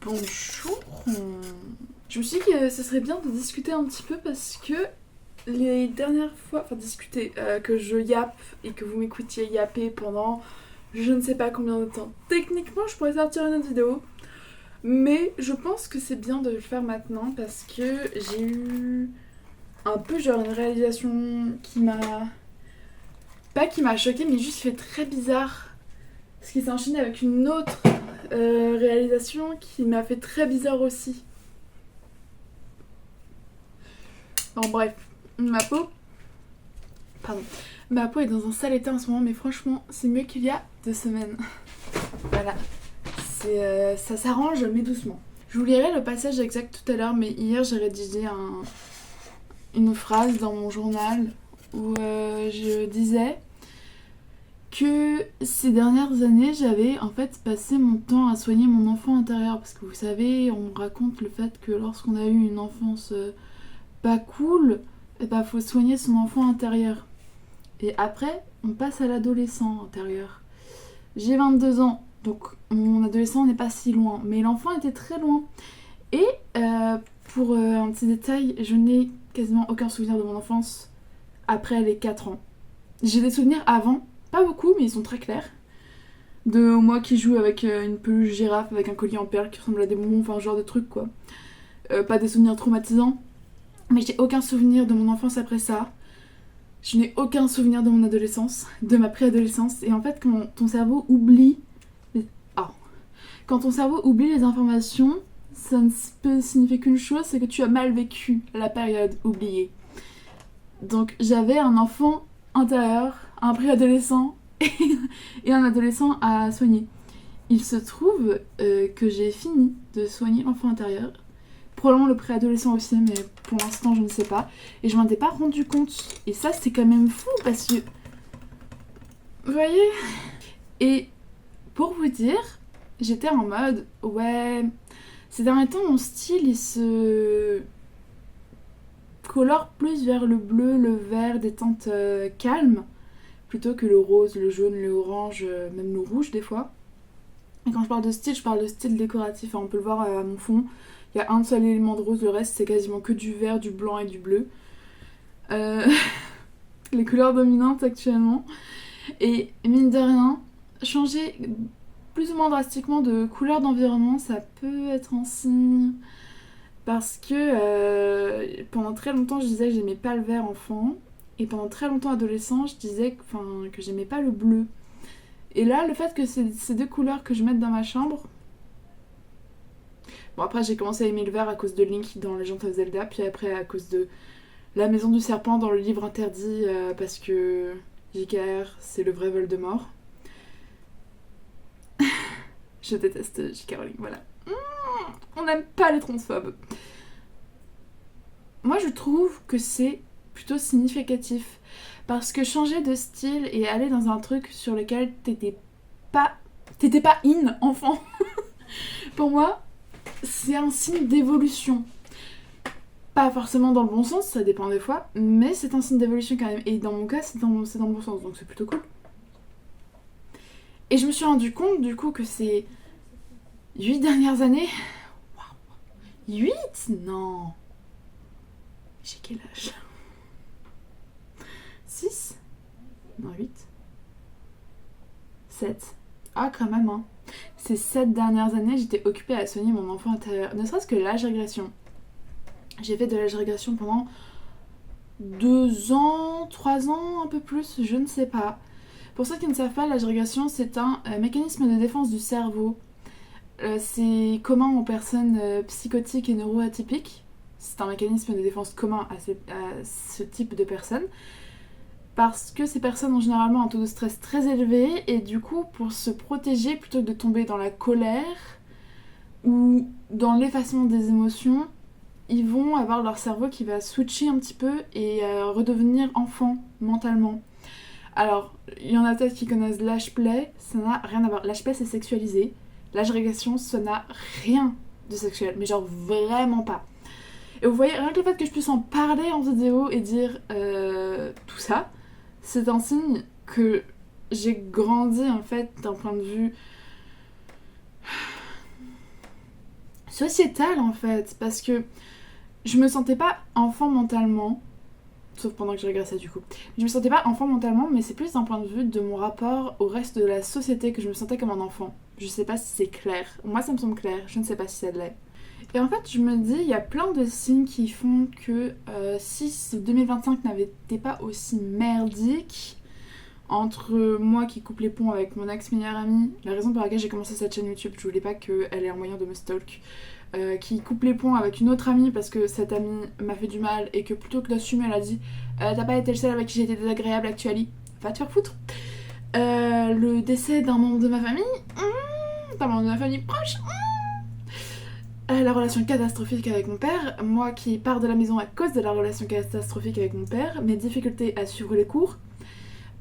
Bonjour. Je me suis dit que ce serait bien de discuter un petit peu parce que les dernières fois, que je yappe et que vous m'écoutiez yapper pendant je ne sais pas combien de temps. Techniquement, je pourrais sortir une autre vidéo, mais je pense que c'est bien de le faire maintenant parce que j'ai eu un peu genre une réalisation qui m'a... Pas qui m'a choquée, mais juste fait très bizarre. Ce qui s'est enchaîné avec une autre réalisation qui m'a fait très bizarre aussi. Bon bref, ma peau est dans un sale état en ce moment, mais franchement, c'est mieux qu'il y a 2 semaines. Voilà, ça s'arrange, mais doucement. Je vous lirai le passage exact tout à l'heure, mais hier j'ai rédigé une phrase dans mon journal où je disais que ces dernières années, j'avais en fait passé mon temps à soigner mon enfant intérieur. Parce que vous savez, on raconte le fait que lorsqu'on a eu une enfance pas cool, et bah faut soigner son enfant intérieur. Et après, on passe à l'adolescent intérieur. J'ai 22 ans, donc mon adolescent n'est pas si loin, mais l'enfant était très loin. Et pour un petit détail, je n'ai quasiment aucun souvenir de mon enfance après les 4 ans. J'ai des souvenirs avant, pas beaucoup, mais ils sont très clairs. De moi qui joue avec une peluche girafe avec un collier en perles qui ressemble à des bonbons, enfin genre de trucs quoi. Pas des souvenirs traumatisants. Mais j'ai aucun souvenir de mon enfance après ça. Je n'ai aucun souvenir de mon adolescence, de ma préadolescence. Et en fait, quand ton cerveau oublie... Quand ton cerveau oublie les informations, ça ne peut signifier qu'une chose, c'est que tu as mal vécu la période oubliée. Donc j'avais un enfant intérieur, un préadolescent et un adolescent à soigner. Il se trouve que j'ai fini de soigner l'enfant intérieur. Probablement le préadolescent aussi, mais pour l'instant je ne sais pas. Et je m'en étais pas rendu compte. Et ça c'est quand même fou parce que... Vous voyez ? Et pour vous dire, j'étais en mode, ouais... Ces derniers temps mon style il se colore plus vers le bleu, le vert, des teintes calmes, plutôt que le rose, le jaune, le orange, même le rouge des fois. Et quand je parle de style décoratif. On peut le voir à mon fond. Il y a un seul élément de rose, le reste c'est quasiment que du vert, du blanc et du bleu. Les couleurs dominantes actuellement. Et mine de rien, changer plus ou moins drastiquement de couleur d'environnement, ça peut être un signe. Parce que pendant très longtemps, je disais que j'aimais pas le vert enfant. Et pendant très longtemps, adolescent, je disais que j'aimais pas le bleu. Et là, le fait que c'est ces deux couleurs que je mette dans ma chambre... Bon, après, j'ai commencé à aimer le vert à cause de Link dans Legend of Zelda. Puis après, à cause de la maison du serpent dans le livre interdit. Parce que JKR, c'est le vrai Voldemort. Je déteste J.K. Rowling, voilà. On n'aime pas les transphobes. Moi, je trouve que c'est plutôt significatif. Parce que changer de style et aller dans un truc sur lequel t'étais pas in, enfant, pour moi, c'est un signe d'évolution. Pas forcément dans le bon sens, ça dépend des fois, mais c'est un signe d'évolution quand même. Et dans mon cas, c'est dans le bon sens, donc c'est plutôt cool. Et je me suis rendu compte, du coup, que ces 8 dernières années... Waouh, 8 ? Non. J'ai quel âge ? 6 ? Non, 8 ? 7 ? Ah, quand même, hein. Ces 7 dernières années, j'étais occupée à soigner mon enfant intérieur. Ne serait-ce que l'âge régression. J'ai fait de l'âge régression pendant 2 ans, 3 ans, un peu plus, je ne sais pas. Pour ceux qui ne savent pas, l'âge régression, c'est un mécanisme de défense du cerveau. C'est commun aux personnes psychotiques et neuroatypiques. C'est un mécanisme de défense commun à ce type de personnes. Parce que ces personnes ont généralement un taux de stress très élevé et du coup, pour se protéger, plutôt que de tomber dans la colère ou dans l'effacement des émotions, ils vont avoir leur cerveau qui va switcher un petit peu et redevenir enfant mentalement. Alors, il y en a peut-être qui connaissent l'âge play, ça n'a rien à voir. L'âge play, c'est sexualisé. L'âge régression, ça n'a rien de sexuel, mais genre vraiment pas. Et vous voyez, rien que le fait que je puisse en parler en vidéo et dire tout ça, c'est un signe que j'ai grandi en fait d'un point de vue sociétal en fait, parce que je me sentais pas enfant mentalement, sauf pendant que je régressais du coup. Je me sentais pas enfant mentalement, mais c'est plus d'un point de vue de mon rapport au reste de la société que je me sentais comme un enfant. Je sais pas si c'est clair. Moi ça me semble clair, je ne sais pas si ça l'est. Et en fait je me dis, il y a plein de signes qui font que si ce 2025 n'avait été pas aussi merdique, entre moi qui coupe les ponts avec mon ex-meilleure amie, la raison pour laquelle j'ai commencé cette chaîne YouTube, je voulais pas qu'elle ait un moyen de me stalk, qui coupe les ponts avec une autre amie parce que cette amie m'a fait du mal et que plutôt que d'assumer elle a dit t'as pas été le seul avec qui j'ai été désagréable actually, va te faire foutre. Le décès d'un membre de ma famille, d'un membre de ma famille proche, la relation catastrophique avec mon père, moi qui pars de la maison à cause de la relation catastrophique avec mon père, mes difficultés à suivre les cours.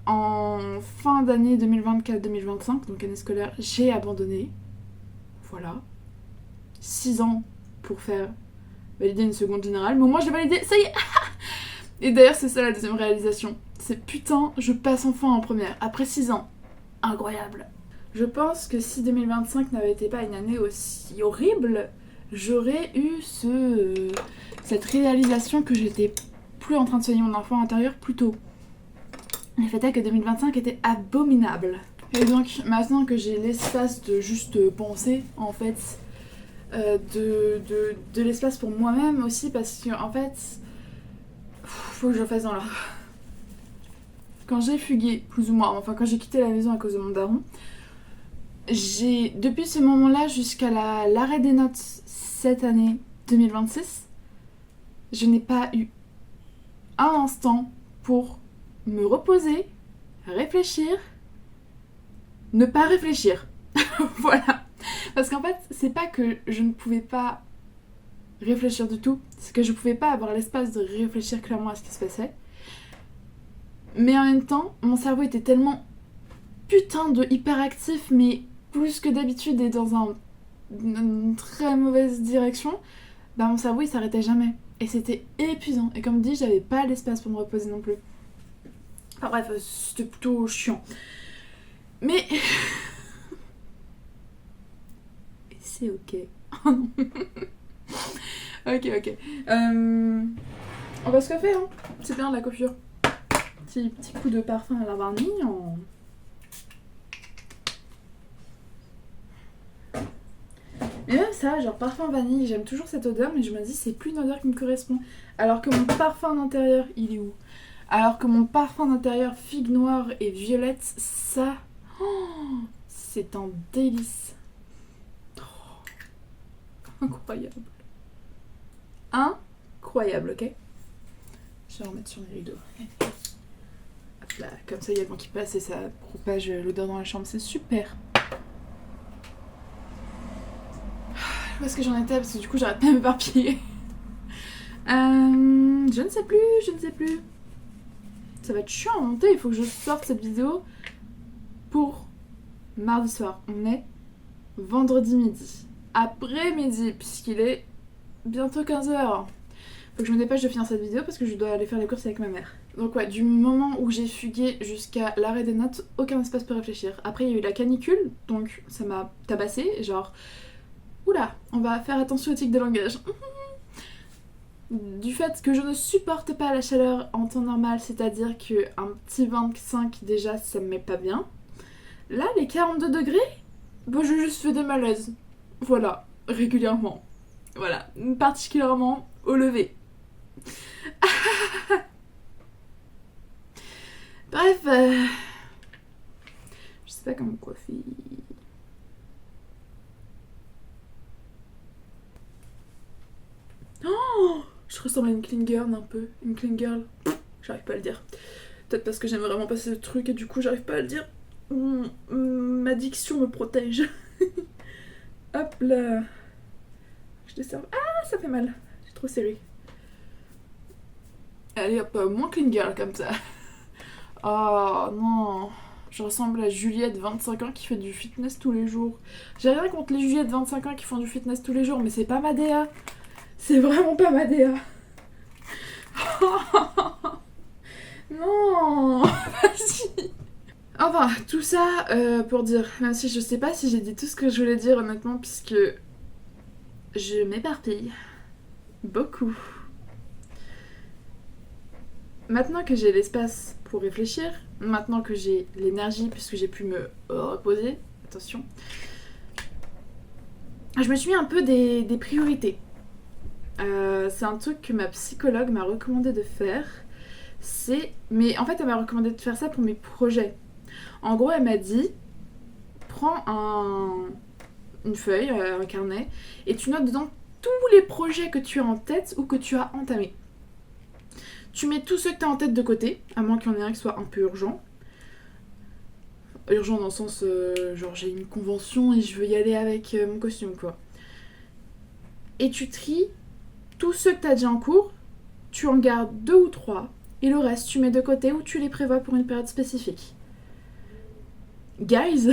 En fin d'année 2024-2025, donc année scolaire, j'ai abandonné. Voilà. 6 ans pour faire valider une seconde générale. Mais au moins j'ai validé, ça y est. Et d'ailleurs c'est ça la deuxième réalisation. C'est putain, je passe enfin en première. Après 6 ans. Incroyable. Je pense que si 2025 n'avait été pas une année aussi horrible, j'aurais eu cette réalisation que j'étais plus en train de soigner mon enfant intérieur plus tôt. Le fait est que 2025 était abominable. Et donc maintenant que j'ai l'espace de juste penser en fait, de l'espace pour moi-même aussi, parce que en fait faut que je le fasse dans l'art. Quand j'ai fugué, plus ou moins, enfin quand j'ai quitté la maison à cause de mon daron, depuis ce moment-là jusqu'à l'arrêt des notes cette année 2026, je n'ai pas eu un instant pour me reposer, réfléchir, ne pas réfléchir. Voilà. Parce qu'en fait, c'est pas que je ne pouvais pas réfléchir du tout, c'est que je pouvais pas avoir l'espace de réfléchir clairement à ce qui se passait. Mais en même temps, mon cerveau était tellement putain de hyperactif, mais plus que d'habitude et dans une très mauvaise direction, bah mon cerveau il s'arrêtait jamais. Et c'était épuisant. Et comme dit, j'avais pas l'espace pour me reposer non plus. Enfin bref, c'était plutôt chiant. Mais... Et c'est ok. Oh non. Ok. On va se coiffer, hein. C'est bien la coiffure. Petit coup de parfum à la vanille. Et même ça, genre parfum vanille, j'aime toujours cette odeur, mais je me dis c'est plus une odeur qui me correspond. Alors que mon parfum d'intérieur, il est où ? Alors que mon parfum d'intérieur figue noire et violette, ça, c'est un délice. Incroyable. Incroyable, ok ? Je vais remettre sur mes rideaux. Hop là, comme ça il y a le vent qui passe et ça propage l'odeur dans la chambre, c'est super. Où est-ce que j'en étais ? Parce que du coup j'arrête pas de m'éparpiller. Je ne sais plus. Ça va être chiant à monter, il faut que je sorte cette vidéo pour mardi soir. On est vendredi midi. Après-midi, puisqu'il est bientôt 15h. Faut que je me dépêche de finir cette vidéo parce que je dois aller faire les courses avec ma mère. Donc ouais, du moment où j'ai fugué jusqu'à l'arrêt des notes, aucun espace pour réfléchir. Après il y a eu la canicule, donc ça m'a tabassé, genre... Oula, on va faire attention aux tics de langage. Du fait que je ne supporte pas la chaleur en temps normal, c'est-à-dire qu'un petit 25 déjà ça me met pas bien. Là, les 42 degrés, bah je juste fais des malaises. Voilà, régulièrement. Voilà, particulièrement au lever. Bref, je sais pas comment me coiffer. Oh, je ressemble à une clean girl un peu. Une clean girl. J'arrive pas à le dire. Peut-être parce que j'aime vraiment passer le truc et du coup j'arrive pas à le dire. Ma diction me protège. Hop là. Je desserve. Ah, ça fait mal. J'ai trop serré. Allez hop, moins clean girl comme ça. Oh non. Je ressemble à Juliette, 25 ans, qui fait du fitness tous les jours. J'ai rien contre les Juliette, 25 ans, qui font du fitness tous les jours, mais c'est pas ma DA. C'est vraiment pas ma DA. Non. Vas-y. Enfin, tout ça pour dire, même si je sais pas si j'ai dit tout ce que je voulais dire honnêtement, puisque Je m'éparpille. Beaucoup. Maintenant que j'ai l'espace pour réfléchir, maintenant que j'ai l'énergie puisque j'ai pu me reposer, attention, je me suis mis un peu des priorités. C'est un truc que ma psychologue m'a recommandé de faire. Mais en fait, elle m'a recommandé de faire ça pour mes projets. En gros, elle m'a dit, prends une feuille, un carnet, et tu notes dedans tous les projets que tu as en tête ou que tu as entamés. Tu mets tous ceux que tu as en tête de côté, à moins qu'il y en ait un qui soit un peu urgent. Urgent dans le sens, genre j'ai une convention et je veux y aller avec mon costume, quoi. Et tu tries tous ceux que tu as déjà en cours, tu en gardes 2 ou 3, et le reste tu mets de côté ou tu les prévois pour une période spécifique. Guys,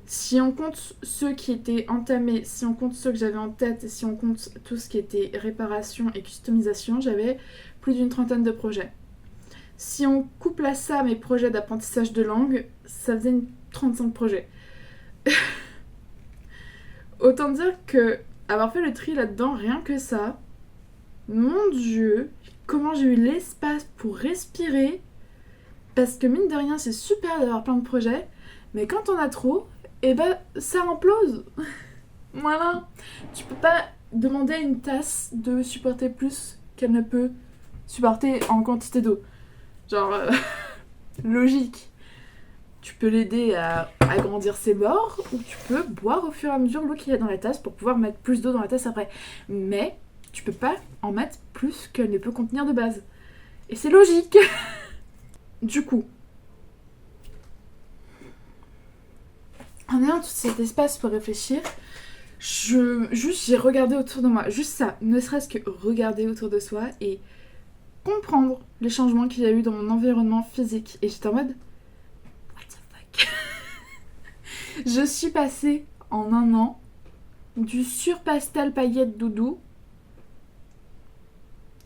si on compte ceux qui étaient entamés, si on compte ceux que j'avais en tête, et si on compte tout ce qui était réparation et customisation, j'avais plus d'une 30aine de projets. Si on couple à ça mes projets d'apprentissage de langue, ça faisait 35 projets. Autant dire que avoir fait le tri là-dedans, rien que ça, mon Dieu, comment j'ai eu l'espace pour respirer. Parce que mine de rien, c'est super d'avoir plein de projets, mais quand on a trop, eh ben ça implose. Voilà. Tu peux pas demander à une tasse de supporter plus qu'elle ne peut supporter en quantité d'eau. Genre, logique. Tu peux l'aider à agrandir ses bords, ou tu peux boire au fur et à mesure l'eau qu'il y a dans la tasse pour pouvoir mettre plus d'eau dans la tasse après. Mais tu peux pas en mettre plus qu'elle ne peut contenir de base. Et c'est logique. Du coup, en ayant tout cet espace pour réfléchir, j'ai regardé autour de moi. Juste ça, ne serait-ce que regarder autour de soi et comprendre les changements qu'il y a eu dans mon environnement physique. Et j'étais en mode, what the fuck. Je suis passée en un an du surpastel paillettes doudou,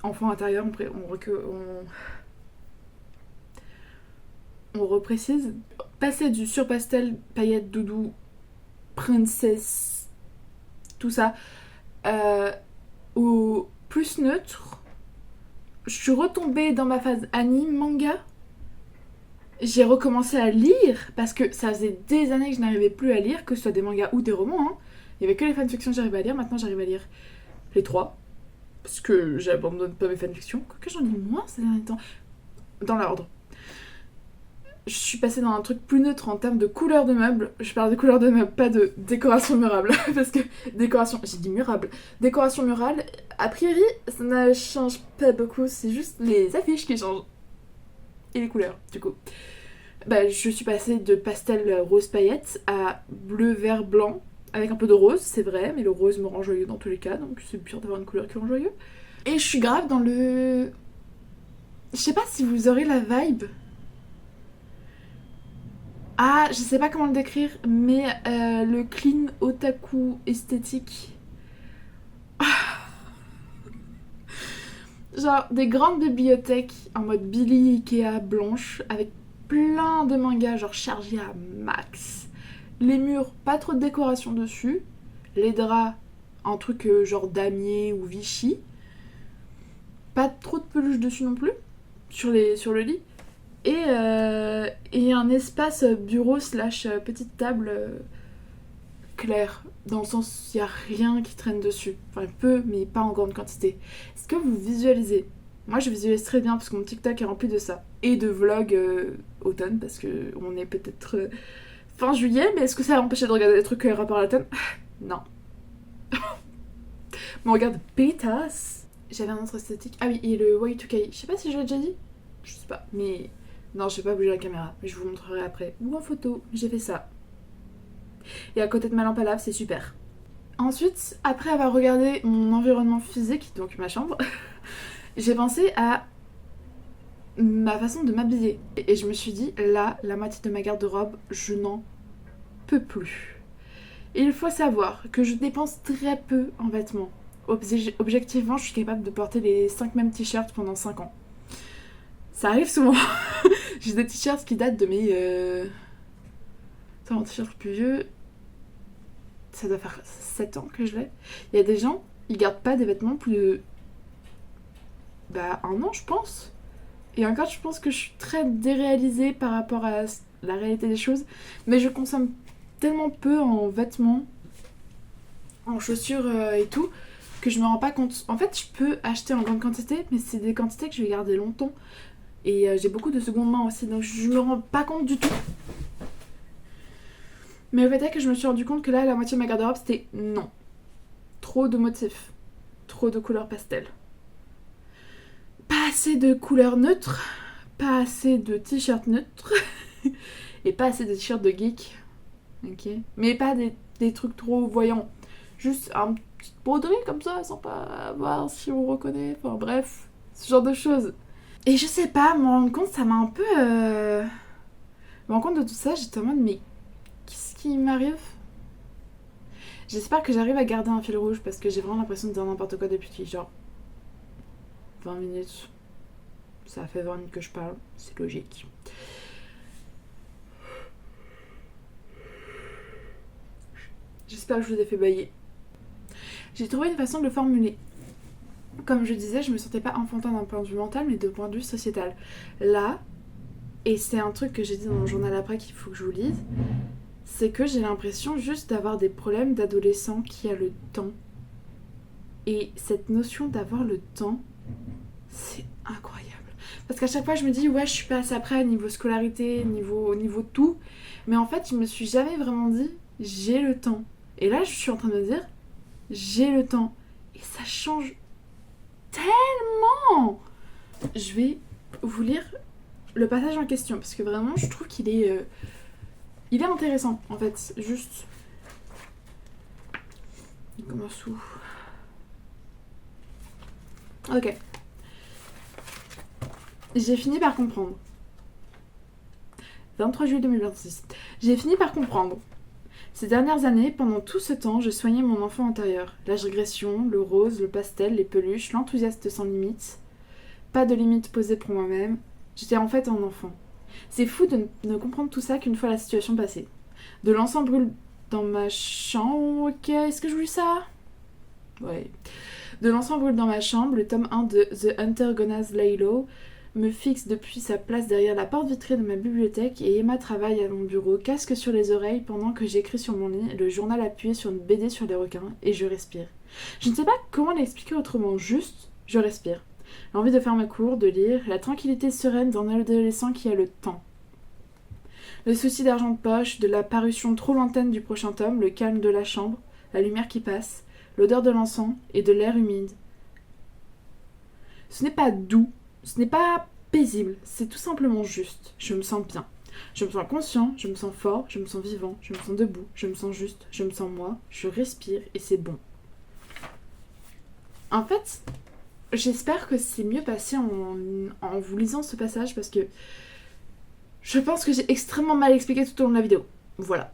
enfant intérieur, on reprécise, passer du surpastel paillettes doudou, princesse, tout ça, au plus neutre. Je suis retombée dans ma phase anime, manga. J'ai recommencé à lire, parce que ça faisait des années que je n'arrivais plus à lire, que ce soit des mangas ou des romans. Hein. Il n'y avait que les fanfictions que j'arrivais à lire, maintenant j'arrive à lire les 3. Parce que j'abandonne pas mes fanfictions, quoique j'en lis moins ces derniers temps. Dans l'ordre. Je suis passée dans un truc plus neutre en termes de couleur de meubles. Je parle de couleur de meubles, pas de décoration murale. Parce que décoration, j'ai dit murable. Décoration murale, a priori, ça ne change pas beaucoup. C'est juste les affiches qui changent. Et les couleurs, du coup. Bah, je suis passée de pastel rose paillette à bleu, vert, blanc. Avec un peu de rose, c'est vrai. Mais le rose me rend joyeux dans tous les cas. Donc c'est bien d'avoir une couleur qui rend joyeux. Et je suis grave dans le... Je sais pas si vous aurez la vibe... Ah, je sais pas comment le décrire, mais le clean otaku esthétique. Genre des grandes bibliothèques en mode Billy Ikea blanche avec plein de mangas genre chargés à max. Les murs, pas trop de décoration dessus. Les draps, un truc genre damier ou Vichy. Pas trop de peluche dessus non plus, sur le lit. Et un espace bureau slash petite table clair, dans le sens il n'y a rien qui traîne dessus. Enfin, peu, mais pas en grande quantité. Est-ce que vous visualisez? Moi, je visualise très bien parce que mon TikTok est rempli de ça. Et de vlogs automne, parce qu'on est peut-être fin juillet, mais est-ce que ça va empêcher de regarder des trucs rapport à l'automne? Non. Mais on regarde pétasse. J'avais un autre esthétique. Ah oui, et le Y2K. Je sais pas si je l'ai déjà dit. Je sais pas, mais... Non, je vais pas bouger la caméra, mais je vous montrerai après. Ou en photo, j'ai fait ça. Et à côté de ma lampe à lave, c'est super. Ensuite, après avoir regardé mon environnement physique, donc ma chambre, j'ai pensé à ma façon de m'habiller. Et je me suis dit, là, la moitié de ma garde-robe, je n'en peux plus. Et il faut savoir que je dépense très peu en vêtements. Objectivement, je suis capable de porter les 5 mêmes t-shirts pendant 5 ans. Ça arrive souvent. J'ai des t-shirts qui datent de mes... C'est un t-shirt plus vieux. ça doit faire 7 ans que je l'ai. Il y a des gens, ils gardent pas des vêtements plus de... un an, je pense. Et encore, je pense que je suis très déréalisée par rapport à la réalité des choses. Mais je consomme tellement peu en vêtements, en chaussures et tout, que je me rends pas compte. En fait, je peux acheter en grande quantité, mais c'est des quantités que je vais garder longtemps. Et j'ai beaucoup de seconde main aussi, donc je me rends pas compte du tout. Mais le fait est que je me suis rendu compte que là, la moitié de ma garde-robe, c'était non. Trop de motifs. Trop de couleurs pastel. Pas assez de couleurs neutres. Pas assez de t-shirts neutres. Et pas assez de t-shirts de geek. Ok. Mais pas des trucs trop voyants. Juste un petit broderie comme ça, sympa à voir si on reconnaît. Enfin bref, ce genre de choses. Et je sais pas, me rendre compte, ça m'a un peu... Me rendre compte de tout ça, j'étais en mode, mais qu'est-ce qui m'arrive ? J'espère que j'arrive à garder un fil rouge parce que j'ai vraiment l'impression de dire n'importe quoi depuis genre 20 minutes. Ça fait 20 minutes que je parle, c'est logique. J'espère que je vous ai fait bailler. J'ai trouvé une façon de le formuler. Comme je disais, je me sentais pas enfantin d'un point de vue mental, mais d'un point de vue sociétal. Là, et c'est un truc que j'ai dit dans mon journal après qu'il faut que je vous lise, c'est que j'ai l'impression juste d'avoir des problèmes d'adolescent qui a le temps. Et cette notion d'avoir le temps, c'est incroyable. Parce qu'à chaque fois, je me dis, ouais, je suis pas assez près, niveau scolarité, niveau tout. Mais en fait, je me suis jamais vraiment dit, j'ai le temps. Et là, je suis en train de me dire, j'ai le temps. Et ça change tellement. Je vais vous lire le passage en question, parce que vraiment, je trouve qu'il est... il est intéressant, en fait. Juste... Il commence où ? Ok. J'ai fini par comprendre. 23 juillet 2026. J'ai fini par comprendre. Ces dernières années, pendant tout ce temps, je soignais mon enfant intérieur. L'âge régression, le rose, le pastel, les peluches, l'enthousiaste sans limite. Pas de limite posée pour moi-même. J'étais en fait un enfant. C'est fou de ne comprendre tout ça qu'une fois la situation passée. De l'encens brûle dans ma chambre... Ok, est-ce que je lis ça ? Ouais. De l'encens brûle dans ma chambre, le tome 1 de The Hunter Gonna's Laylo me fixe depuis sa place derrière la porte vitrée de ma bibliothèque et Emma travaille à mon bureau, casque sur les oreilles pendant que j'écris sur mon lit, le journal appuyé sur une BD sur les requins, et je respire. Je ne sais pas comment l'expliquer autrement, juste je respire. L'envie de faire ma cour, de lire, la tranquillité sereine d'un adolescent qui a le temps. Le souci d'argent de poche, de la parution trop lointaine du prochain tome, le calme de la chambre, la lumière qui passe, l'odeur de l'encens et de l'air humide. Ce n'est pas doux, ce n'est pas paisible, c'est tout simplement juste. Je me sens bien. Je me sens conscient, je me sens fort, je me sens vivant, je me sens debout, je me sens juste, je me sens moi, je respire et c'est bon. En fait, j'espère que c'est mieux passé en vous lisant ce passage parce que je pense que j'ai extrêmement mal expliqué tout au long de la vidéo. Voilà.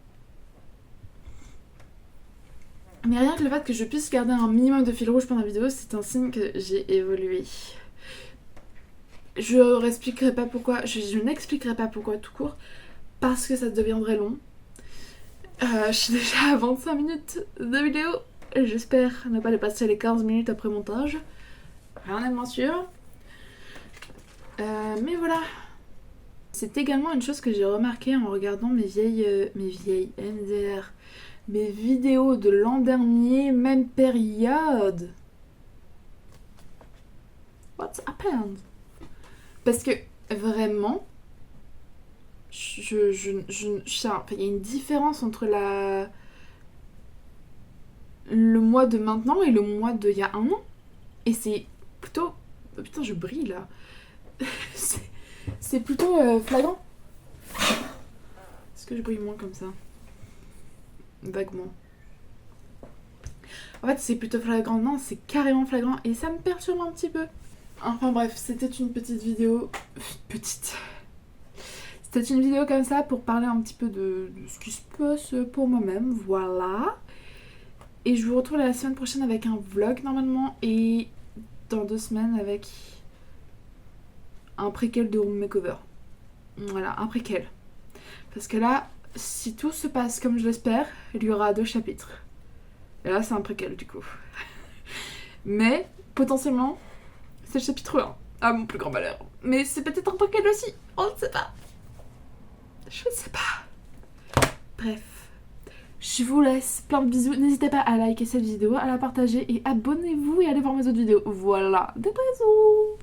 Mais rien que le fait que je puisse garder un minimum de fil rouge pendant la vidéo, c'est un signe que j'ai évolué. Je n'expliquerai pas pourquoi tout court, parce que ça deviendrait long. Je suis déjà à 25 minutes de vidéo. J'espère ne pas dépasser les 15 minutes après montage. Rien n'est moins sûr. Mais voilà. C'est également une chose que j'ai remarqué en regardant mes vieilles MDR, mes vidéos de l'an dernier, même période. What's happened? Parce que vraiment, il y a une différence entre le mois de maintenant et le mois d'il y a un an. Et c'est plutôt... Oh putain, je brille là. c'est plutôt flagrant. Est-ce que je brille moins comme ça? Vaguement. En fait, c'est plutôt flagrant. Non, c'est carrément flagrant. Et ça me perturbe un petit peu. Enfin bref, c'était une petite vidéo... C'était une vidéo comme ça pour parler un petit peu de ce qui se passe pour moi-même. Voilà. Et je vous retrouve la semaine prochaine avec un vlog normalement. Et dans 2 semaines avec un préquel de home makeover. Voilà, un préquel. Parce que là, si tout se passe comme je l'espère, il y aura 2 chapitres. Et là, c'est un préquel du coup. Mais, potentiellement, c'est le chapitre 1. Ah, mon plus grand malheur. Mais c'est peut-être un préquel aussi. On ne sait pas. Je ne sais pas. Bref. Je vous laisse plein de bisous. N'hésitez pas à liker cette vidéo, à la partager et abonnez-vous et allez voir mes autres vidéos. Voilà. Des bisous.